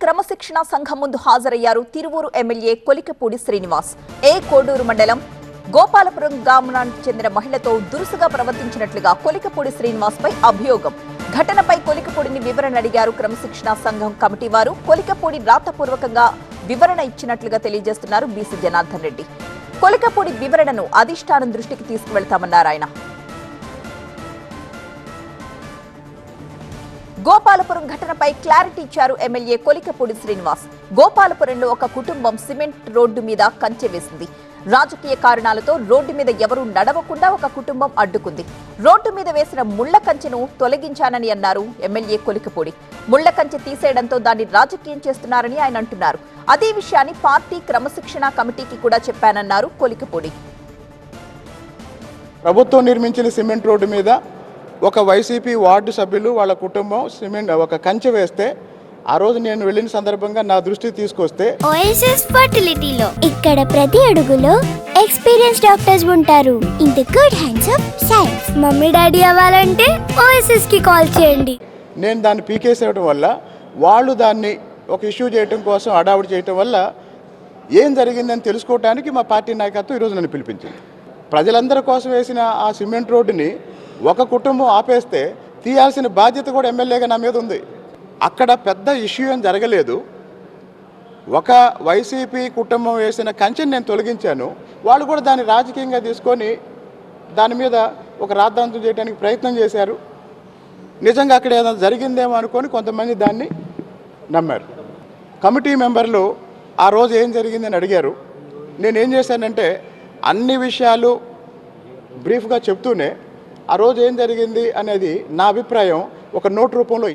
క్రమశిక్షణ సంఘం ముందు హాజరయ్యారు తిరువూరు ఎమ్మెల్యే కొలికపూడి శ్రీనివాస్. కోడూరు మండలం గోపాలపురం గ్రామానికి చెందిన మహిళతో దురుసుగా ప్రవర్తించినట్లుగా కొలికపూడి శ్రీనివాస్ పై అభియోగం. ఘటనపై కొలికపూడిని వివరణ అడిగారు క్రమశిక్షణ సంఘం కమిటీ వారు. కొలికపూడి రాతపూర్వకంగా వివరణ ఇచ్చినట్లుగా తెలియజేస్తున్నారు బీసీ జనార్దన్ రెడ్డి. కొలికపూడి వివరణను అధిష్టానం దృష్టికి తీసుకువెళ్తామన్నారు ఆయన. గోపాలపురం ఘటనపై క్లారిటీ ఇచ్చారు ఎమ్మెల్యే కొలికపూడి శ్రీనివాస్. గోపాలపురంలో ఒక కుటుంబం సిమెంట్ రోడ్డు మీద కంచె వేసింది. రాజకీయ కారణాలతో రోడ్డు మీద ఎవరూ నడవకుండా ఒక కుటుంబం అడ్డుకుంది. రోడ్డు మీద వేసిన ముళ్ల కంచెను తొలగించానని అన్నారు ఎమ్మెల్యే కొలికపూడి. ముళ్ల కంచె తీసేయడంతో దాన్ని రాజకీయం చేస్తున్నారని ఆయన అంటున్నారు. అదే విషయాన్ని పార్టీ క్రమశిక్షణ కమిటీకి కూడా చెప్పానన్నారు కొలికపూడి. ప్రభుత్వం నిర్మించిన సిమెంట్ రోడ్డు మీద ఒక వైసీపీ వార్డు సభ్యులు వాళ్ళ కుటుంబం సిమెంట్ ఒక కంచె వేస్తే ఆ రోజు నేను వెళ్ళిన సందర్భంగా నా దృష్టికి తీసుకొస్తే ఓఎస్ఎస్ ఫర్టిలిటీలో ఇక్కడ ప్రతి అడుగులో ఎక్స్పీరియన్స్ డాక్టర్స్ ఉంటారు. In the good hands of science. Mummy daddy అవ్వాలంటే ఓఎస్ఎస్ కి కాల్ చేయండి. నేను దాన్ని పీకేసేయడం వల్ల వాళ్ళు దాన్ని ఒక ఇష్యూ చేయడం కోసం అడావుడి చేయడం వల్ల ఏం జరిగిందని తెలుసుకోవడానికి మా పార్టీ నాయకత్వం ఈరోజు నన్ను పిలిపించింది. ప్రజలందరి కోసం వేసిన ఆ సిమెంట్ రోడ్డుని ఒక కుటుంబం ఆపేస్తే తీయాల్సిన బాధ్యత కూడా ఎమ్మెల్యేగా నా మీద ఉంది. అక్కడ పెద్ద ఇష్యూ ఏం జరగలేదు. ఒక వైసీపీ కుటుంబం వేసిన కంచెని నేను తొలగించాను. వాళ్ళు కూడా దాన్ని రాజకీయంగా తీసుకొని దాని మీద ఒక రాద్ధాంతం చేయడానికి ప్రయత్నం చేశారు. నిజంగా అక్కడ ఏదైనా జరిగిందేమో అనుకొని కొంతమంది దాన్ని నమ్మారు. కమిటీ మెంబర్లు ఆ రోజు ఏం జరిగిందని అడిగారు. నేనేం చేశానంటే అన్ని విషయాలు బ్రీఫ్గా చెప్తూనే ఆ రోజు ఏం జరిగింది అనేది నా అభిప్రాయం ఒక నోట్ రూపంలో